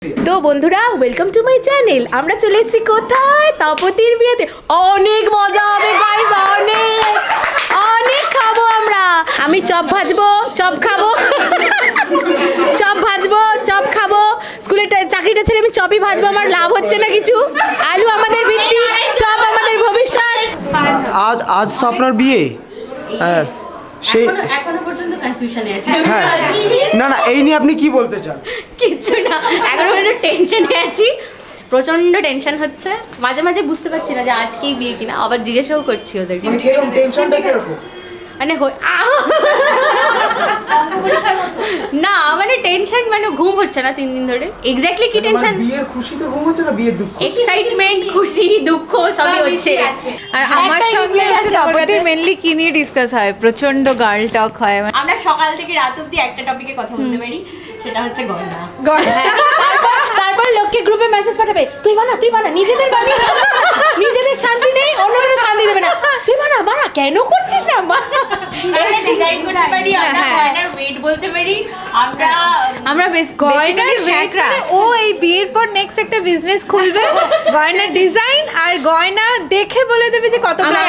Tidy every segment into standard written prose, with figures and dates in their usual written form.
তো বন্ধুরা welcome to my channel. আমরা চলে এসেছি কোথায়? তপতির বিয়েতে। অনেক মজা হবে গাইস, অনেক অনেক খাবো আমরা। আমি চপ ভাজবো, চপ খাবো, চপ ভাজবো, চপ খাবো। স্কুলে চাকরিটা ছেড়ে আমি চপই ভাজবো, আমার লাভ হচ্ছে না কিছু। আলু আমাদের ভিত্তি, চপ আমাদের ভবিষ্যৎ। আজ তো আপনার বিয়ে। হ্যাঁ, সেই এখনো পর্যন্ত কনফিউশনে আছে। হ্যাঁ, না এই নিয়ে আপনি কি বলতে চান? কিছু না, এখনো পর্যন্ত টেনশনে আছি, প্রচন্ড টেনশন হচ্ছে। মাঝে মাঝে বুঝতে পারছি না যে আজকেই বিয়ে কিনা, আবার জিজ্ঞাসাও করছি ওদেরকে। মানে কিরকম টেনশনটা কিরকম? মানে না মানে টেনশন, মানে ঘুম হচ্ছে না 3 দিন ধরে। এক্স্যাক্টলি কি টেনশন? বিয়ের খুশিতে ঘুম হচ্ছে না, বিয়ের দুঃখ? এক্সাইটমেন্ট, খুশি, দুঃখ সবই হচ্ছে। আর আমার সঙ্গে হচ্ছে তপতির মেনলি কি নিয়ে ডিসকাস হয়, প্রচন্ড গার্ল টক হয়। আমরা সকাল থেকে রাত অবধি একটা টপিকে কথা বলতে পারি, সেটা হচ্ছে গয়না। তারপর লোককে গ্রুপে মেসেজ পাঠাবে, তুই বানা, তুই বানা। নিজেদের বানিয়ে নিজেদের শান্তি নেই, অন্যদের শান্তি দেবে না। তুই বানা, বানা, কেন করছিস না? বানা। আমরা ডিজাইন করতে পারি, আমরা গয়নার ওয়েট বলতে পারি, আমরা গয়নার শেখরা। ও এই বিয়ের পর নেক্সট একটা বিজনেস খুলবে, গয়নার ডিজাইন আর গয়না দেখে বলে দেবে যে কত টাকা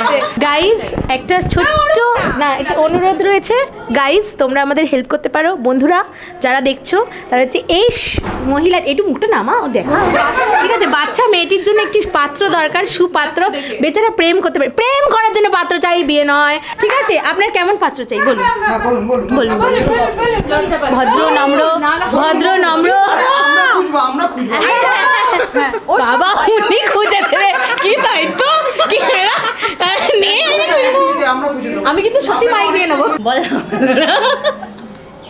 আছে। গাইজ একটা ছোট্ট না একটা অনুরোধ রয়েছে। গাইজ তোমরা আমাদের হেল্প করতে পারো। বন্ধুরা যারা দেখছো তারা হচ্ছে এই মহিলা একটু মুখটা নামা ও দেখা, ঠিক আছে? বাচ্চা মেয়েটির জন্য একটি পাত্র দরকার, সুপাত্র। বেচারা প্রেম করতে পারে, প্রেম করার জন্য পাত্র চাই, বিয়ে নয়, ঠিক আছে? আপনার কেমন পাত্র চাই বলুন? হ্যাঁ, বলুন বলুন। ভদ্র নম্র, ভদ্র নম্র। আমরা খুঁজবো। বাবা উনি খুঁজে দেবে, কি তাই তো? কি আমরা খুঁজে দেবো। আমি কিন্তু সত্যি মাই নিয়ে নেবো। বল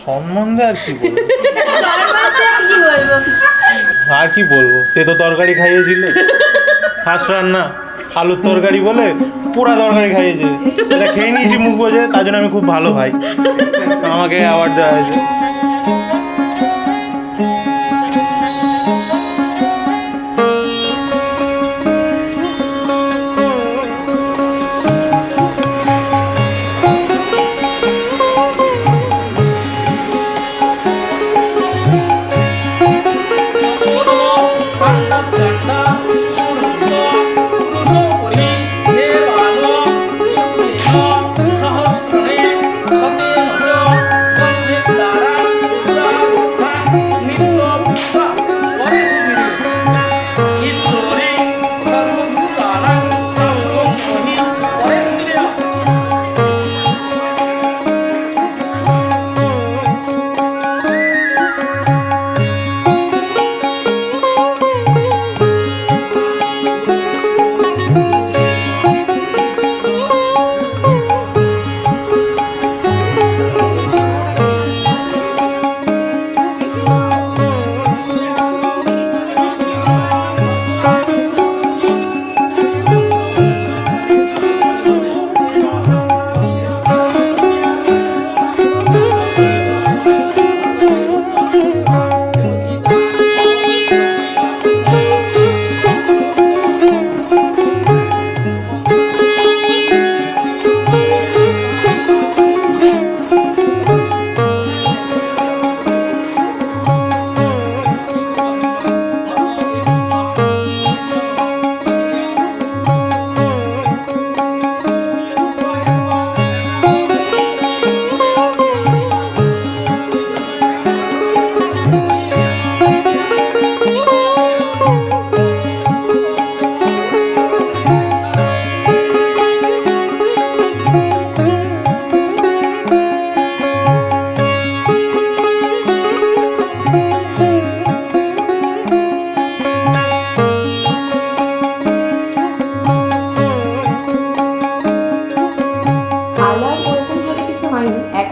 সম্বন্ধে আর কি বলবো? কি বলবো? আর কি বলবো, তেতো তরকারি খাইয়েছিল, হাঁস রান্না, আলুর তরকারি বলে পুরা তরকারি খাইয়েছে। সেটা খেয়ে নিয়েছি মুখ বোঝে, তার জন্য আমি খুব ভালো ভাই, আমাকে অ্যাওয়ার্ড দেওয়া হয়েছে।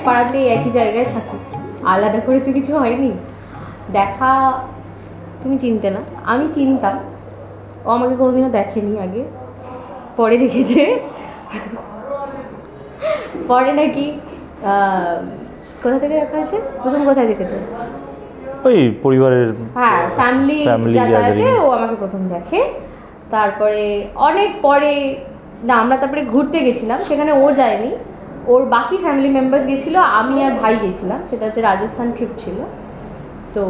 পাড়াতেই একই জায়গায় থাকি, আলাদা করে তো কিছু হয়নি। দেখা তুমি চিনতে না, আমি চিনতাম। ও আমাকে কোনোদিনও দেখেনি আগে, পরে দেখেছে। পরে নাকি কোথা থেকে দেখা হয়েছে, প্রথম কোথায় দেখেছে? ওই পরিবারের, হ্যাঁ, ফ্যামিলি যাতায়াতে ও আমাকে প্রথম দেখে। তারপরে অনেক পরে না আমরা তারপরে ঘুরতে গেছিলাম, সেখানে ও যায়নি, ওর বাকি ফ্যামিলি মেম্বার্স গেছিলো, আমি আর ভাই গেছিলাম। সেটা হচ্ছে রাজস্থান ট্রিপ ছিল। তো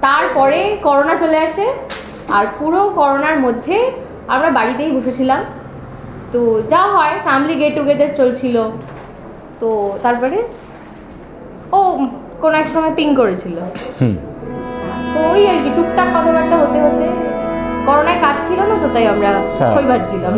তারপরে করোনা চলে আসে, আর পুরো করোনার মধ্যে আমরা বাড়িতেই বসেছিলাম। তো যা হয়, ফ্যামিলি গেট টুগেদার চলছিল। তো তারপরে ও কোনো এক সময় পিং করেছিল। তো ওই আর কি টুকটাক কথাবার্তা হতে হতে, করোনায় কাজ ছিল না, তো তাই আমরা খই ভাজছিলাম।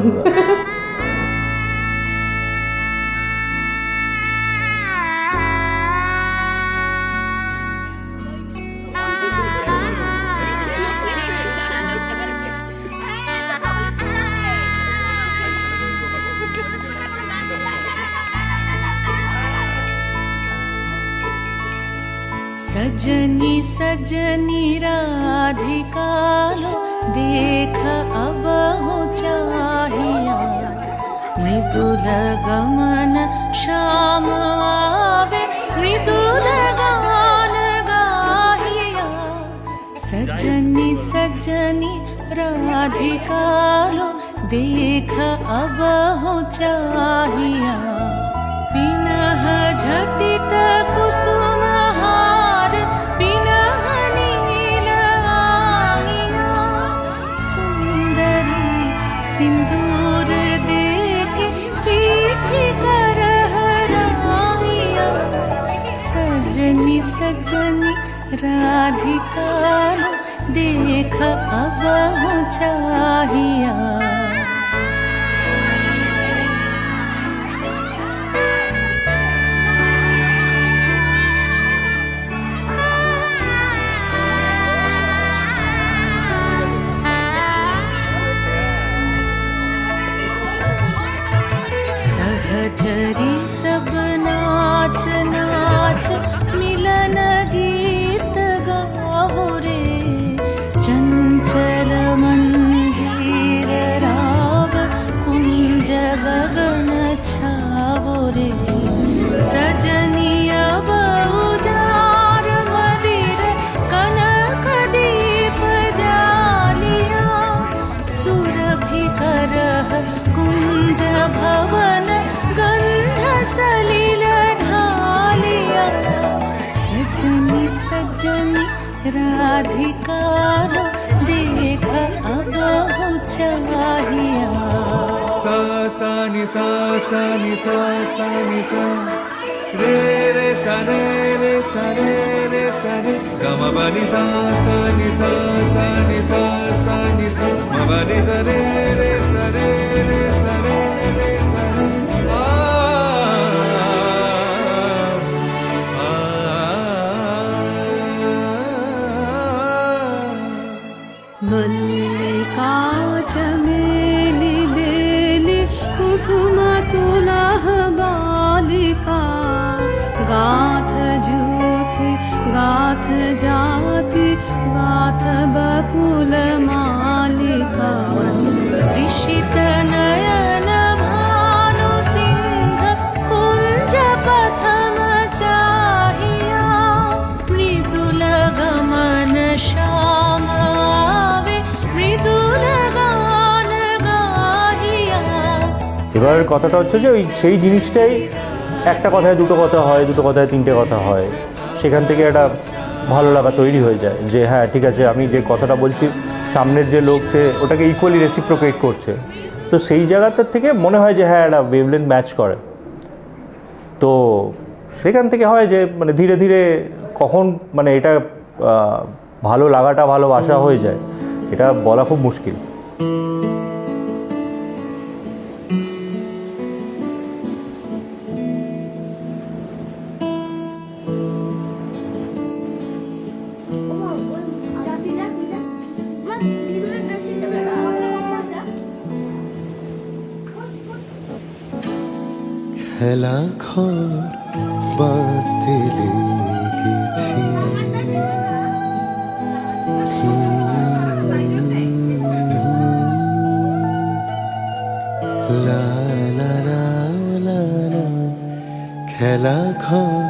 सजनी सजनी राधिकालो देख अब हो चाहिया, मृदुल गमन श्याम आवे मृदुल गान गाहिया। सजनी सजनी राधिकालो देख अब हो चाहिया, पिनह झटित कुसुम हार पिनह नील आंगिया, सुंदरी सिंदूर देके सीधी करह रानिया। सजनी सजनी राधिकालो देख अब हो चाहिया। सहचरी सब नाच नाच मिलन गीत गाओ रे, चंचल मंजीर राव कुंज गगन छावो रे। सजनी अब उजार मदिर कनक दीप जालिया, सुरभि करह कुंज भवन गंध सलिल ढालिया। सजनी सजनी राधिकालो देख अब हो चाहिया। सा सा नि सा सा नि सा सा नि सा रे रे सा रे रे सा रे रे सा रे ग म ब नि सा सा नि सा सा नि सा सा नि सा म ब नि सा रे रे सा रे रे सा रे रे सा रे आ आ मल्लिका चमेली बेली कुसुम तुलह बालिका, गाथ जूथि गाथ जाति गाथ बकुल मालिका। ऋषित नयन भानु सिंह कुंज पथम चाहिया, मृदुल गमन श्याम आवे मृदुल गान गाहिया। এবার কথাটা হচ্ছে যে ওই সেই জিনিসটাই একটা কথায় দুটো কথা হয়, দুটো কথায় তিনটে কথা হয়, সেখান থেকে একটা ভালো লাগা তৈরি হয়ে যায় যে হ্যাঁ ঠিক আছে, আমি যে কথাটা বলছি সামনের যে লোক সে ওটাকে ইকুয়ালি রেসিপ্রোকেট করছে। তো সেই জায়গাটার থেকে মনে হয় যে হ্যাঁ একটা ওয়েভলেন্থ ম্যাচ করে। তো সেখান থেকে হয় যে মানে ধীরে ধীরে কখন মানে এটা ভালো লাগাটা ভালোবাসা হয়ে যায়, এটা বলা খুব মুশকিল। খেলা ঘর বাঁধতে লেগেছি, লা লা লা লা লা, খেলা ঘর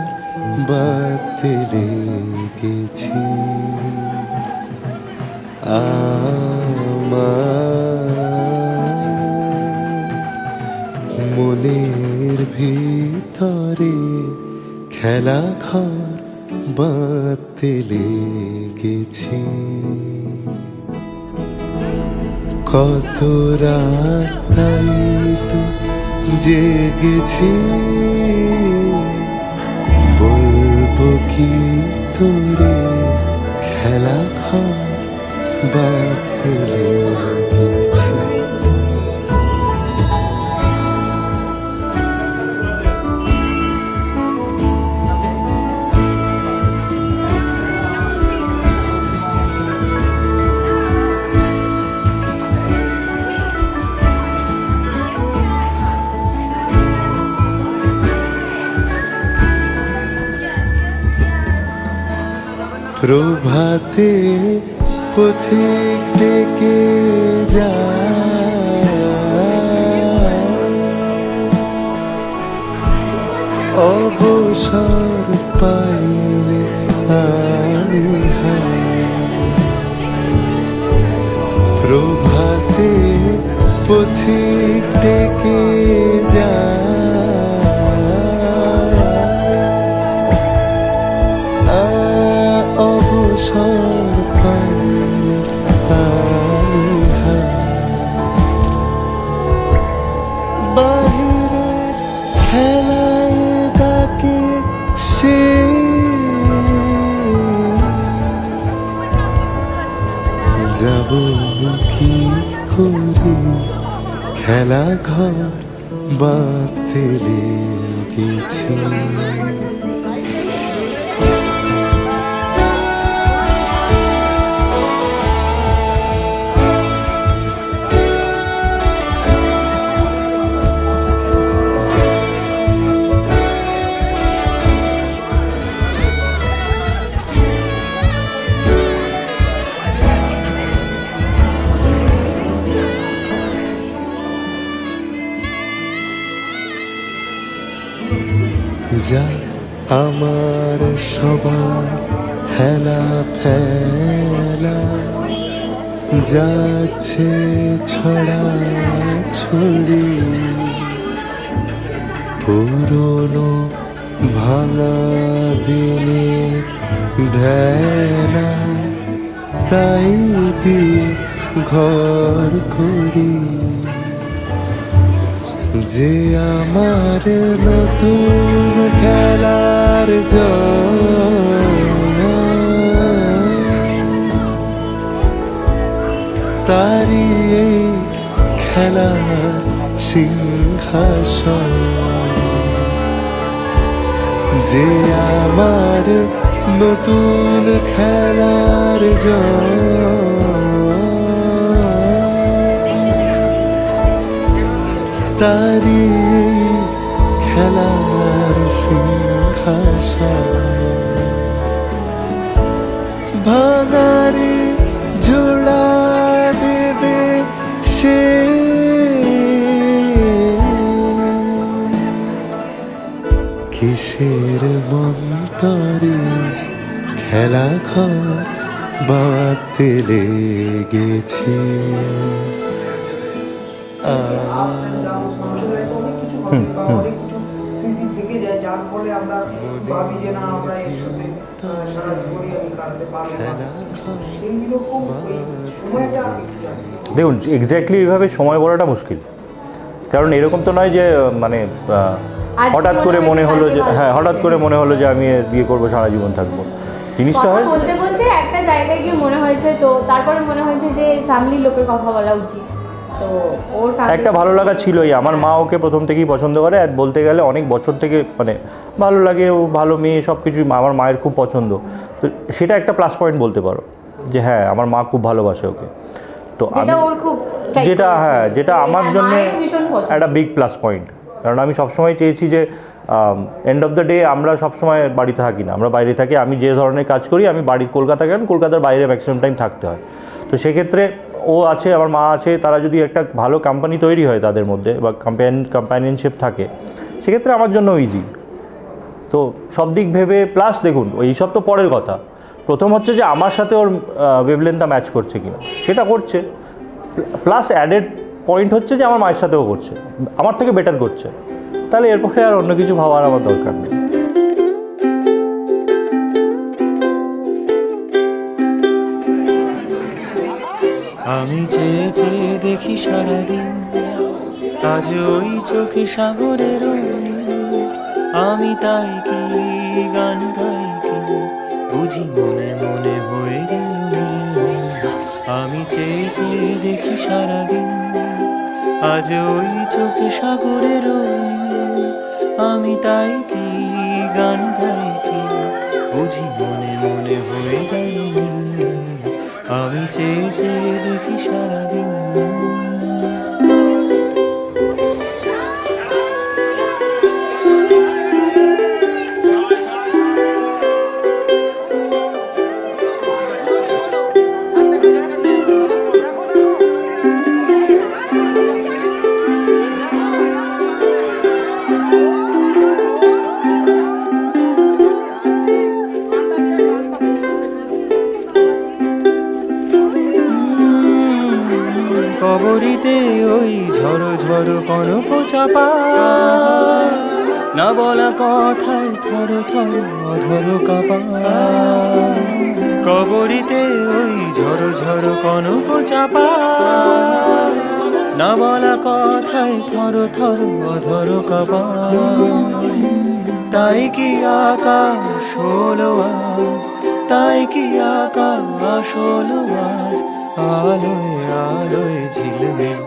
বাঁধতে লেগেছি। আমার মনের ভিতরে খেলা ঘর বাঁধতে লেগেছি, কত রাত তাই তো জেগেছি, বলবো কি তোরে খেলা ঘর বাঁধতে লেগেছি। প্রভাতে পথিক ডেকে যায়, অবসর পাইলে আমি প্রভাতে পথিক ডেকে যায়, অবসর পাইলে আমি বাহিরে খেলায় ডাকে সে, যাব কি করে খেলা ঘর বাঁধতে লেগেছি। যা আমার সবার হেলা ফেলা, যাচ্ছে ছড়া ছড়ি, পুরনো ভাঙা দিনে ঢেলা, তাই দিয়ে ঘর করি, যে আমার নতুন খেলার তারি এই খেলার সিংহাসন, যে আমার নতুন খেলার তারি খেলার সিংহাসন, ভাঙারি জোড়া দেবে সে, কিসের মন্তরে খেলা ঘর বাঁধতে লেগেছি। স্মৃতি থেকে যায়, যার ফলে আমরা ভাবি যে না আমরা এর সাথে সারা জীবনই আমি কাটাতে পারবো না। সেইগুলো খুব ওই সময়টা দেখুন, এক্স্যাক্টলি এইভাবে সময় বলাটা মুশকিল, কারণ এরকম তো নয় যে মানে হঠাৎ করে মনে হলো যে হ্যাঁ হঠাৎ করে মনে হলো যে আমি বিয়ে করবো, সারা জীবন থাকবো। জিনিসটা হয় বলতে বলতে একটা জায়গায় গিয়ে মনে হয়েছে, তো তারপরে মনে হয়েছে যে ফ্যামিলির লোকের কথা বলা উচিত। তো ওর একটা ভালো লাগা ছিলই, আমার মা ওকে প্রথম থেকেই পছন্দ করে, আর বলতে গেলে অনেক বছর থেকে মানে ভালো লাগে, ও ভালো মেয়ে, সব কিছুই আমার মায়ের খুব পছন্দ। তো সেটা একটা প্লাস পয়েন্ট বলতে পারো যে হ্যাঁ আমার মা খুব ভালোবাসে ওকে। তো যেটা আমার জন্য একটা বিগ প্লাস পয়েন্ট, কারণ আমি সবসময় চেয়েছি যে এন্ড অফ দ্য ডে আমরা সবসময় বাড়িতে থাকি না, আমরা বাইরে থাকি। আমি যে ধরনের কাজ করি, আমি বাড়ির কলকাতা গেলাম, কলকাতার বাইরে ম্যাক্সিমাম টাইম থাকতে হয়। তো সেক্ষেত্রে ও আছে, আমার মা আছে, তারা যদি একটা ভালো কোম্পানি তৈরি হয় তাদের মধ্যে বা কম্প্যানিয়নশিপ থাকে, সেক্ষেত্রে আমার জন্য ইজি। তো সব দিক ভেবে প্লাস দেখুন, এইসব তো পরের কথা, প্রথম হচ্ছে যে আমার সাথে ওর ওয়েভলেন্থটা ম্যাচ করছে কিনা, সেটা করছে। প্লাস অ্যাডেড পয়েন্ট হচ্ছে যে আমার মায়ের সাথেও করছে, আমার থেকে বেটার করছে। তাহলে এরপরে আর অন্য কিছু ভাবার আমার দরকার নেই। আমি চেয়ে চেয়ে দেখি সারাদিন, আজ ওই চোখে সাগরের নীল। আমি তাই কি গান গাই কি, বুঝি মনে মনে হয়ে গেল মিল। আমি চেয়ে চেয়ে দেখি সারাদিন, আজ ওই চোখে সাগরের নীল। আমি তাই কি গান গাই কি, বুঝি মনে মনে হয়ে গেল মিল। আমি চেয়ে চেয়ে দেখি সারাদিন। কবরীতে ওই ঝড়ো ঝড়ো কনক চাপা, না বলা কথায় থর থর অধর কাপা। কবরীতে ওই ঝড়ো ঝড়ো কনক চাপা, না বলা কথায় থর থর অধর কাপা। তাই কি আকাশ হলো আজ, তাই কি আকাশ হলো আজ, আলোয় আলোয় ঝিলমিল।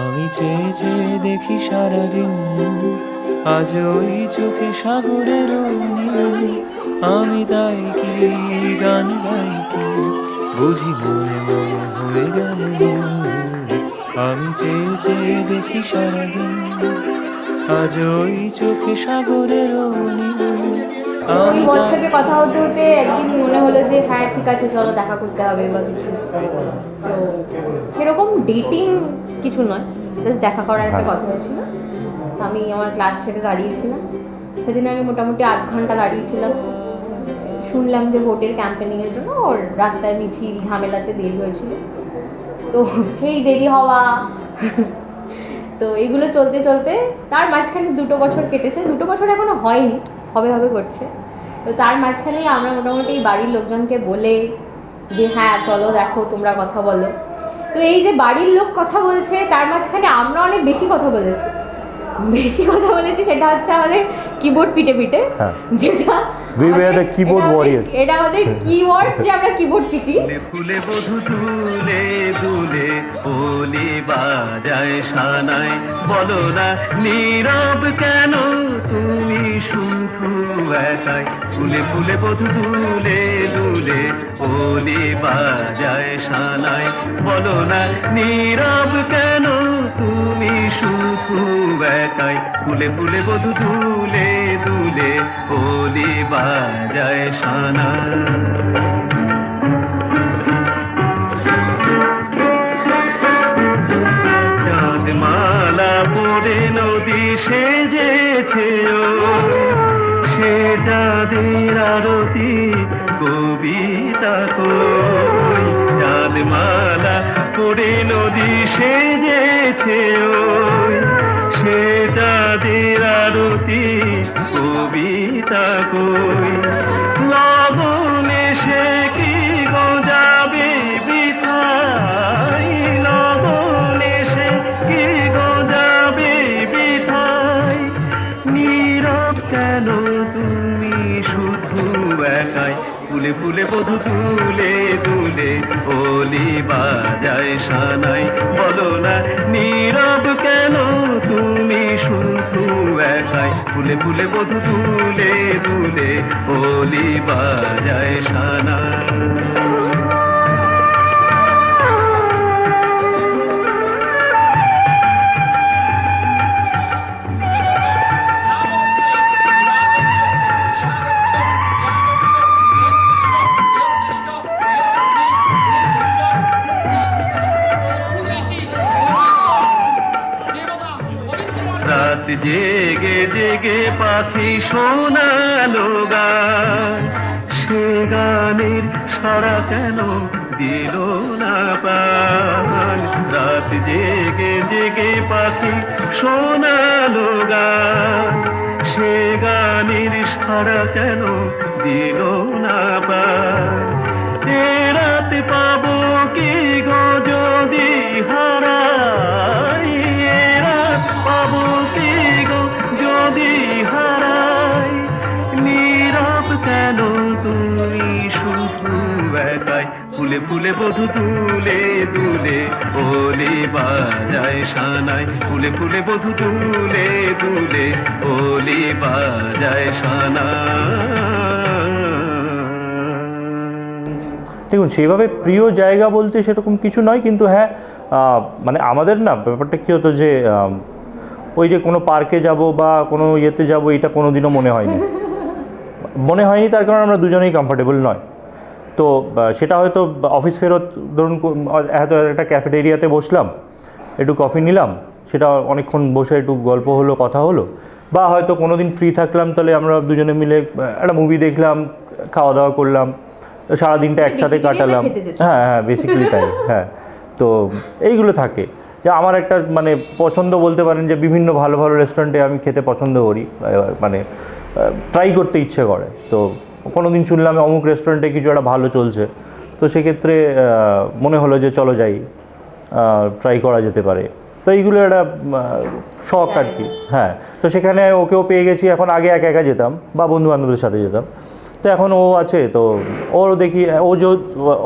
আমি চেয়ে চেয়ে দেখি সারাদিন, আজ ওই চোখে সাগরের নীল। আমি তাই কি গান গাই কি, বুঝি মনে মনে হয়ে গেল মিল। আমি চেয়ে চেয়ে দেখি সারাদিন, আজ ওই চোখে সাগরের নীল। ওই হোয়াটসঅ্যাপে কথা হতে হতে একদিন মনে হলো যে হ্যাঁ ঠিক আছে চলো দেখা করতে হবে বা কিছু। তো সেরকম ডেটিং কিছু নয়, জাস্ট দেখা করার একটা কথা হয়েছিল। আমি আমার ক্লাস ছেড়ে দাঁড়িয়েছিলাম, সেদিন আমি মোটামুটি 8 ঘন্টা দাঁড়িয়েছিলাম। শুনলাম যে ভোটের ক্যাম্পেনিংয়ের জন্য ওর রাস্তায় মিছিল ঝামেলাতে দেরি হয়েছিল। তো সেই দেরি হওয়া তো এগুলো চলতে চলতে তার মাঝখানে 2 বছর কেটেছে। 2 বছর এখনো হয়নি, হবে হবে করছে। তো তার মাঝখানেই আমরা মোটামুটি বাড়ির লোকজনকে বলে যে হ্যাঁ চলো দেখো তোমরা কথা বলো। তো এই যে বাড়ির লোক কথা বলছে তার মাঝখানে আমরা অনেক বেশি কথা বলেছি। সেটা হচ্ছে আমাদের কিবোর্ড পিটে পিটে, যেটা কিবোর্ড ওয়ারিয়ার্স। এটা আমাদের কিওয়ার্ড যে আমরা কিবোর্ড পিটি। ফুলে বধু দুলে দুলে ওলি বাজায় সানায়, বলো না নীরব কেন তুমি শুধু একাই। ফুলে ফুলে বধু দুলে দুলে ওলি বাজায় সানায়, বলো না নীরব কেন তুমি শুধু একাই। ফুলে ফুলে বধু দুলে দুলে ওলি বাজায় সানায়। চাঁদমালা পড়ে নদী সেজেছে ও, সে চাঁদের আরতি কবিতা কই। চাঁদমালা পড়ে নদী সেজেছে ওই, সে চাঁদের আরতি কবিতা কই। লগনে সে কি গজাবে বিথাই, লগনে সে কি গজাবে বিথাই। নীরব কেন তুমি শুধু একাই। ফুলে ফুলে বধু তুলে তুলে ওলি বাজায় সানাই, বলো না নীরব কেন তুমি শুধু একাই। ফুলে ফুলে বধু তুলে তুলে ওলি বাজায় সানাই। রাত জেগে জেগে পাখি শোনালো গান, সে গানের সারা কেন দিল না পান। রাত জেগে জেগে পাখি শোনালো গান, সে গানের সারা কেন দিল না পান। এ রাত পাবো কি গজল ফুলে ফুলে বধু দুলে দুলে ওলি বাজায় সানাই, ফুলে ফুলে বধু দুলে দুলে ওলি বাজায় সানাই। দেখুন সেইভাবে প্রিয় জায়গা বলতে সেরকম কিছু নয়, কিন্তু হ্যাঁ মানে আমাদের না ব্যাপারটা কী হতো যে ওই যে কোনো পার্কে যাব বা কোনো ইয়েতে যাব, এটা কোনো দিনও মনে হয়নি। তার কারণ আমরা দুজনেই কমফোর্টেবল নয়। তো সেটা হয়তো অফিস ফেরত ধরুন হয়তো একটা ক্যাফেটেরিয়াতে বসলাম, একটু কফি নিলাম, সেটা অনেকক্ষণ বসে একটু গল্প হলো, কথা হলো, বা হয়তো কোনো দিন ফ্রি থাকলাম তাহলে আমরা দুজনে মিলে একটা মুভি দেখলাম, খাওয়া দাওয়া করলাম, সারাদিনটা একসাথে কাটালাম। হ্যাঁ বেসিক্যালি তাই। হ্যাঁ, তো এইগুলো থাকে যে আমার একটা মানে পছন্দ বলতে পারেন যে বিভিন্ন ভালো ভালো রেস্টুরেন্টে আমি খেতে পছন্দ করি, মানে ট্রাই করতে ইচ্ছে করে। তো কোনো দিন শুনলাম অমুক রেস্টুরেন্টে কিছু একটা ভালো চলছে, তো সেক্ষেত্রে মনে হলো যে চলো যাই, ট্রাই করা যেতে পারে। তো এইগুলো একটা শখ আর কি। হ্যাঁ, তো সেখানে ওকেও পেয়ে গেছি। এখন আগে একা একা যেতাম বা বন্ধু বান্ধবদের সাথে যেতাম, তো এখন ও আছে, তো ওর দেখি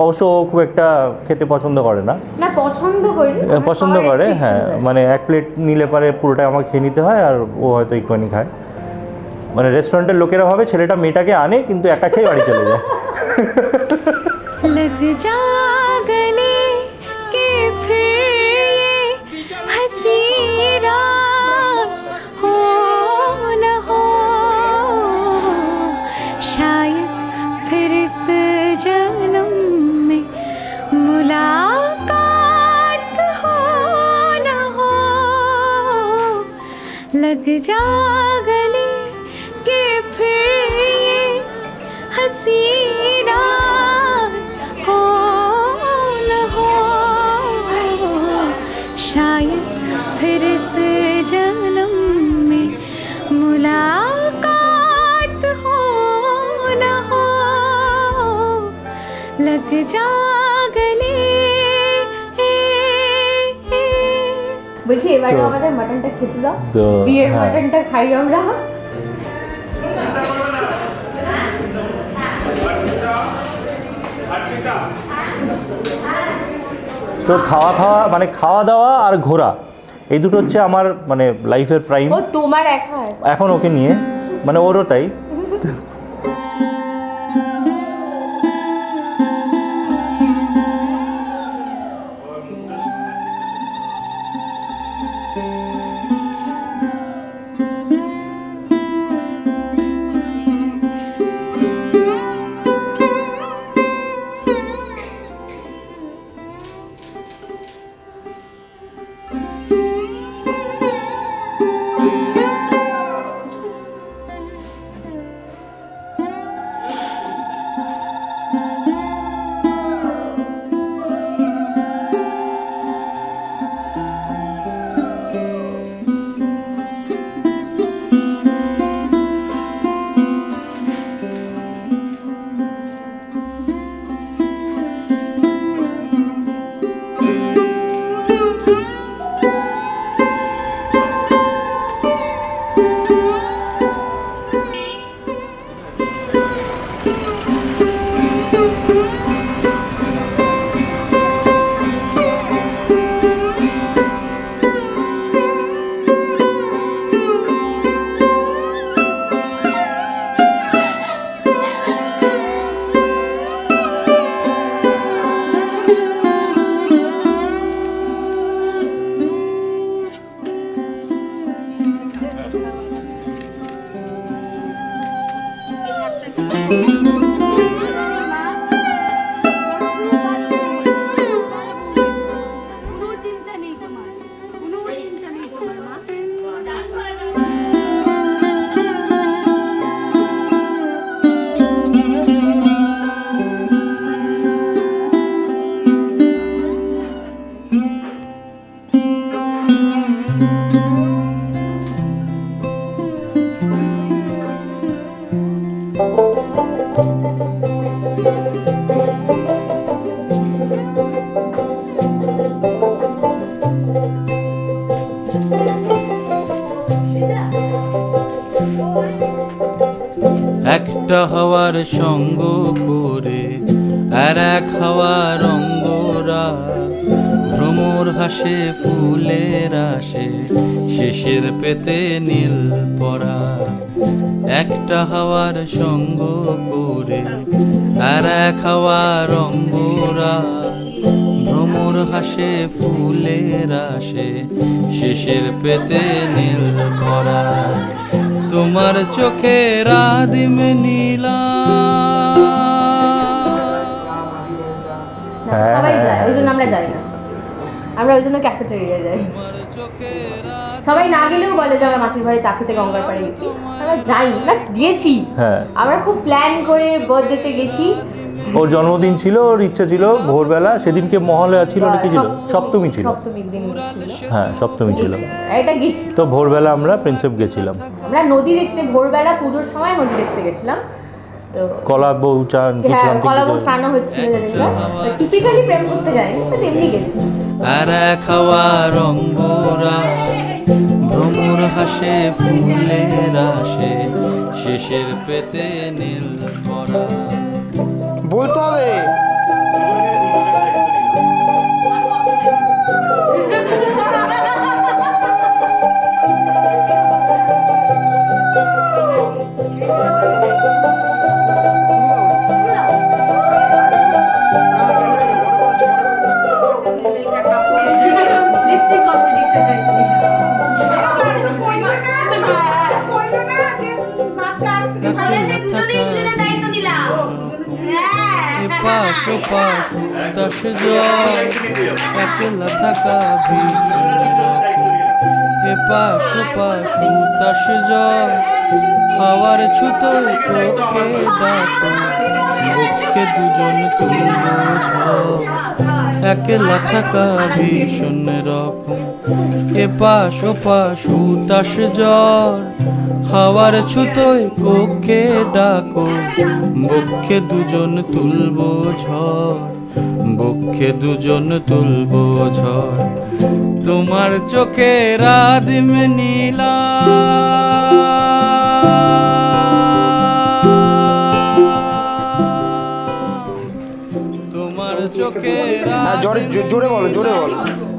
অবশ্য ও খুব একটা খেতে পছন্দ করে না, পছন্দ করে। হ্যাঁ, মানে এক প্লেট নিলে পারে পুরোটাই আমাকে খেয়ে নিতে হয়, আর ও হয়তো একটুখানি খায়। মানে রেস্টুরেন্টের লোকেরা ভাবে ছেলেটা মেয়েটাকে আনে কিন্তু একা খেয়ে বাড়ি চলে যায়। लग जा गले के फिर ये हंसी रात हो न हो, शायद फिर इस जन्म में मुलाकात हो न हो। लग जा गले के फिर ये हंसी शायद फिर इस जन्म में मुलाकात हो न हो। लग जा गले। বলছি এবারে আমাদের মাটনটা খেতে দাও, তো বিয়ের মাটনটা খাই আমরা। তো খাওয়া দাওয়া আর ঘোরা, এই দুটো হচ্ছে আমার মানে লাইফের প্রাইম। ও তোমার একার? এখন ওকে নিয়ে মানে ওরও তাই। একটা হওয়ার সঙ্গ করে আর এক হাওয়ার অঙ্গরা ভ্রমর হাসে ফুলের আসে শেষের পেতে নীল পরা একটা হাওয়ার সঙ্গ করে আর এক হাওয়ার অঙ্গরা ভ্রমর হাসে ফুলের আসে শেষের পেতে নীল পরা তোমার চোখে রাদিম নীলা সবাই যায়, ওই জন্য আমরা যাই না। আমরা ওই জন্য ক্যাফেটেরিয়া যাই। সবাই না গেলেও বলে যে আমরা মাটির বাড়ি চাকরিতে গঙ্গার পাড়ে গেছি, আমরা যাই না, গিয়েছি। হ্যাঁ। আমরা খুব প্ল্যান করে বার্থডেতে গেছি। ওর জন্মদিন ছিল, ওর ইচ্ছে ছিল ভোরবেলা, সেদিনকে মহালয়া ছিল নাকি ছিল, সপ্তমী ছিল। সপ্তমীর দিন ছিল। হ্যাঁ, সপ্তমী ছিল। এটা গেছি। তো ভোরবেলা আমরা প্রিন্সেপ গেছিলাম। আমরা নদী দেখতে, ভোরবেলা পুজোর সময় নদী দেখতে গেছিলাম। তো কলা বউ চান কি হ্যাঁ, চান কলা বউ স্নান হচ্ছিল, টিপিক্যালি প্রেম করতে যাইনি, তো এমনি গেছি। আর এক হাওয়ার অঙ্গরা ভ্রমর হাসে ফুলের আসে শেষের পেতে নীল পরা বলতে হবে। পাশ পাশ উতাস জল একলা থাকা ভীষণ এ পাশ পাশ উতাস জল হাওয়ার ছুতো পক্ষে ডাকো পক্ষে দুজন তুলব ঝড় একলা থাকা ভীষণ রকম এ পাশ পাশ উতাস জল হাওয়ার ছুতোয় কক্ষে ডাকো বক্ষে দুজন তুলব ঝড় বক্ষে দুজন তুলব ঝড় তোমার চোখে রাদিম নীলা তোমার চোখে জোরে জোরে বলো, জোরে বলো।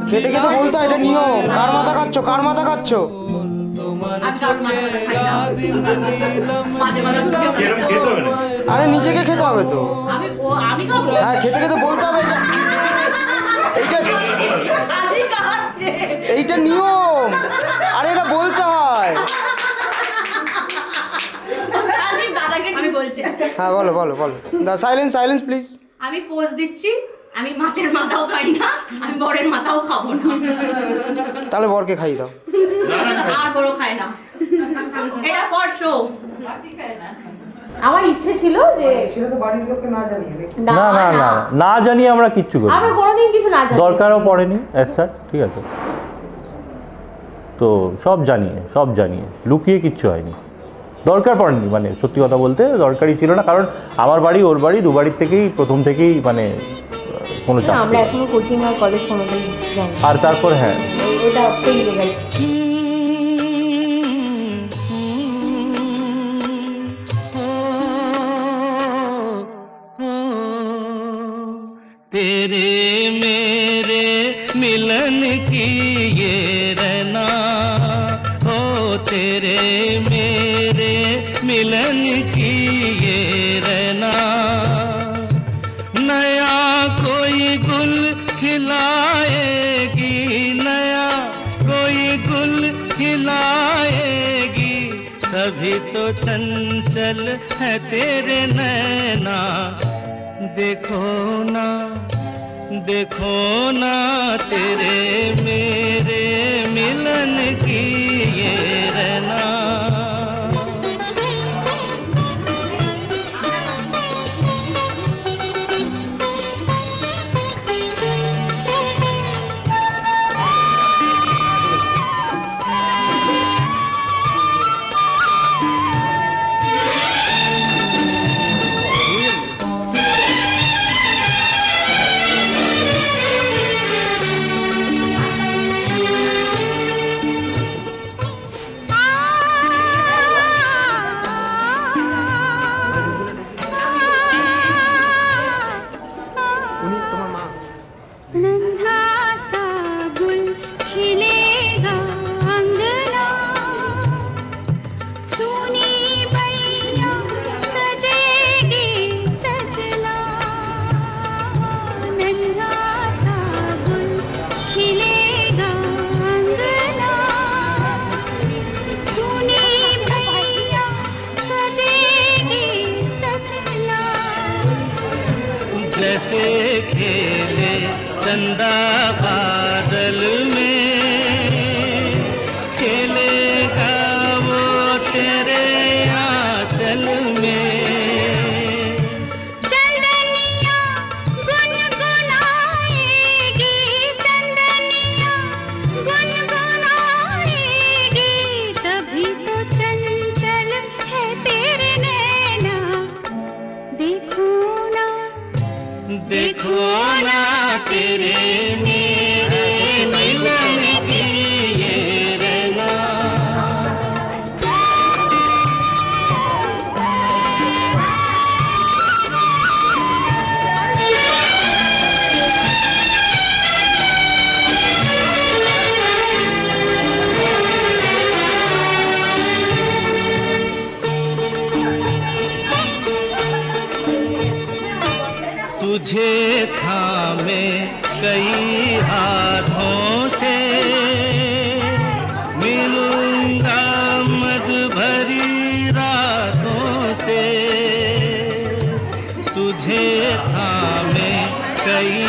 খেতে খেতে বলতে হয়, এটা নিয়ম। কার মাথা খাচ্ছ, কার মাথা খাচ্ছ? আরে নিজেকে খেতে হবে তো। হ্যাঁ, খেতে খেতে বলতে হবে। এইটা নিয়ম। আরে এটা বলতে হয়। আমি বলছি, হ্যাঁ, বলো বলো বলো। Silence silence please. আমি পোজ দিচ্ছি, আমি মাছের মাথাও খাই না, আমি বরের মাথাও খাবো না। তাহলে বরকে খাই দাও। আর বড় খায় না, এটা ফর শো। আমার ইচ্ছে ছিল যে সেটা তো বাড়ির লোককে না জানিয়ে নাকি? না না না না জানিয়ে আমরা কিচ্ছু করি আমরা কোনোদিন কিছু না জানি, দরকারও পড়েনি স্যার, ঠিক আছে। তো সব জানিয়ে লুকিয়ে কিচ্ছু হয়নি, দরকার পড়েনি। মানে সত্যি কথা বলতে দরকারই ছিল না, কারণ আমার বাড়ি ওর বাড়ি দু বাড়ির থেকেই প্রথম থেকেই মানে কোনো চাপ আমরা নেই। এখনো কোচিং আর কলেজ কোনোদিন যাই আর তারপর হ্যাঁ ওটা পেরিয়ে গেছে। तेरे मेरे मिलन की ये रहना हो तेरे मेरे मिलन की ये रहना नया कोई गुल खिलाएगी नया कोई गुल खिलाएगी तभी तो चंचल है तेरे नैना देखो ना तेरे मेरे मिलन की ये रहना चंदा बादल में खेलेगा वो तेरे आंचल में चंदनिया गुनगुनाएगी चंदनिया गुनगुनाएगी तभी तो चंचल है तेरे नैना देखो ना तेरे मेरे मिलन की ये रहना तुझे थामे कई हाथों से मिलूंगा मद भरी रातों से तुझे थामे कई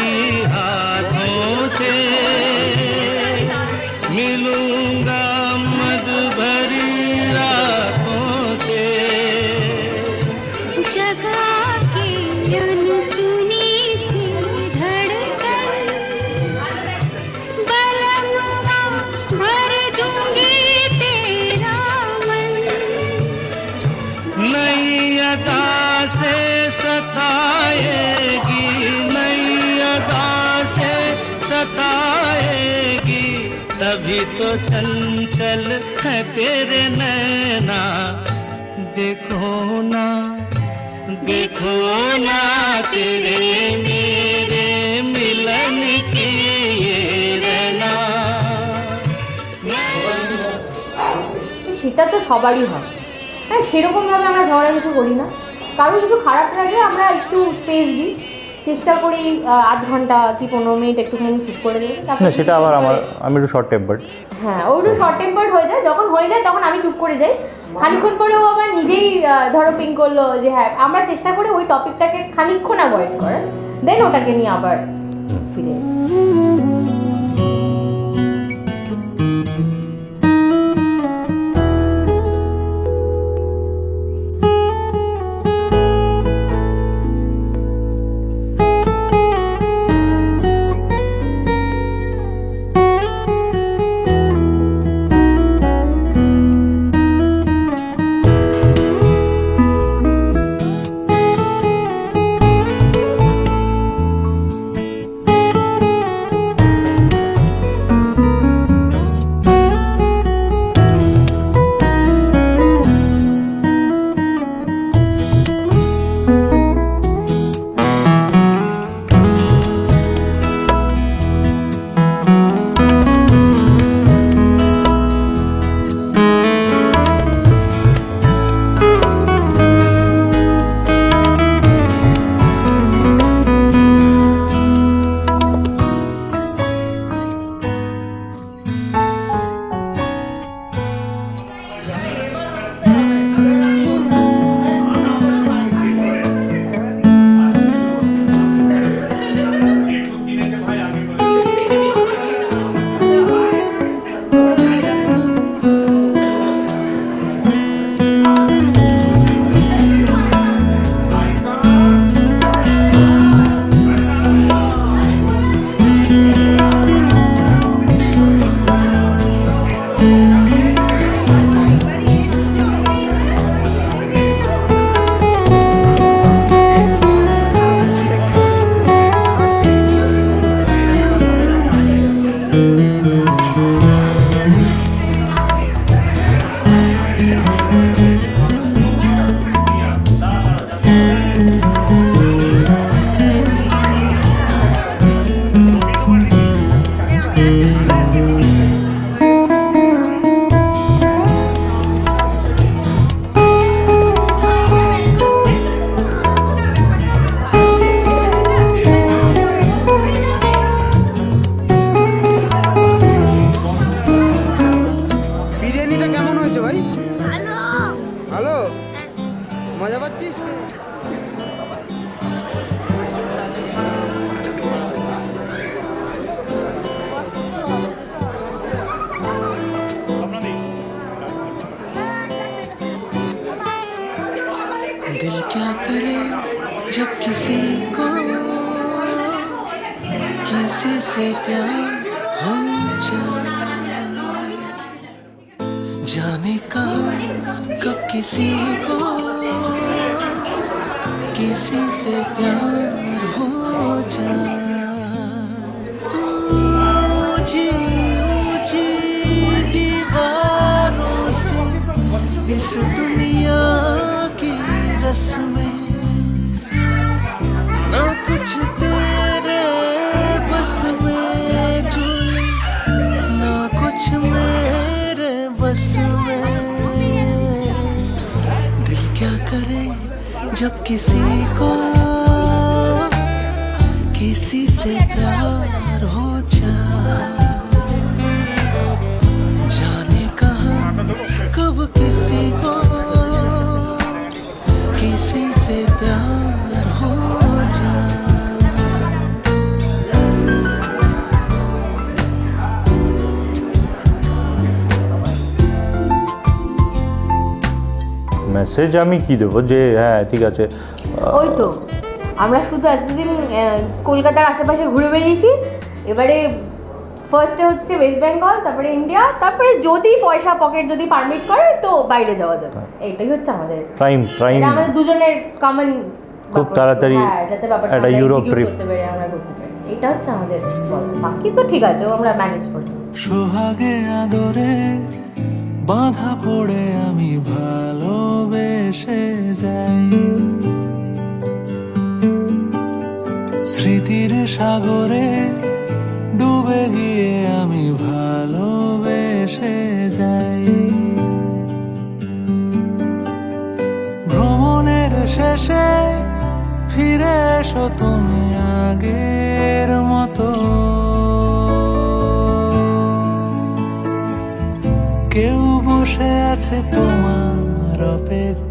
हाथों से मिलूंगा मद भरी रातों से जगा के अनसुनी सी धड़कन बलमुआ भर दूंगी तेरा मन नई अदा से सताएगी नई अदा से सताएगी तभी तो चंचल है तेरे नैना देखो ना तेरे मेरे मिलन की ये रहना সেটা তো সবারই হয়। হ্যাঁ, সেরকমভাবে আমরা ঝগড়া কিছু করি না। কারো কিছু খারাপ লাগলে আমরা একটু স্পেস দিই, চেষ্টা করি 8 ঘন্টা কি 15 মিনিট একটুখানি চুপ করে দিই। না সেটা আবার আমি একটু শর্ট টেম্পার্ড। হ্যাঁ, ও একটু শর্ট টেম্পার্ড হয়ে যায়। যখন হয়ে যায় তখন আমি চুপ করে যাই। খানিকক্ষণ পরে ও আবার নিজেই ধরো পিং করলো যে হ্যাঁ, আমরা চেষ্টা করি ওই টপিকটাকে খানিকক্ষণ অ্যাভয়েড করার, দেন ওটাকে নিয়ে আবার ফিরে আসি। से प्यार हो जाए, जाने कहाँ कब किसी को किसी से प्यार हो जाए। ऊंची ऊंची दीवारों से इस दुनिया की रस्में, ना कुछ तेरे बस में जुए, ना कुछ मेरे बस में। दिल क्या करे जब किसी को किसी से प्यार हो जाए, जाने कहाँ कब किसी को किसी से प्यार हो जाए। মেসেজ আমি কি দেবো যে হ্যাঁ ঠিক আছে, ওই তো আমরা শুধু এতদিন কলকাতার আশেপাশে ঘুরে বেরিয়েছি, এবারে ফার্স্টে হচ্ছে ওয়েস্ট বেঙ্গল, তারপরে ইন্ডিয়া, তারপরে যদি পয়সা পকেট যদি পারমিট করে তো বাইরে যাওয়া যাবে। এইটাই হচ্ছে আমাদের টাইম এটা আমাদের দুজনের কমন, খুব তাড়াতাড়ি যাতে ব্যাপারটা একটা আমরা ইউরোপ execute ট্রিপ। করতে পারি, আমরা করতে পারি, এটা হচ্ছে আমাদের গল্প। বাকি তো ঠিক আছে, ও আমরা ম্যানেজ করতে পারি। সোহাগে আদরে বাঁধা পড়ে আমি ভালোবেসে যাই, স্মৃতির সাগরে ডুবে গিয়ে আমি ভালোবেসে যাই। ভ্রমণের শেষে ফিরে এসো তুমি আগের মতো, কেউ বসে আছে তোমার অপেক্ষা।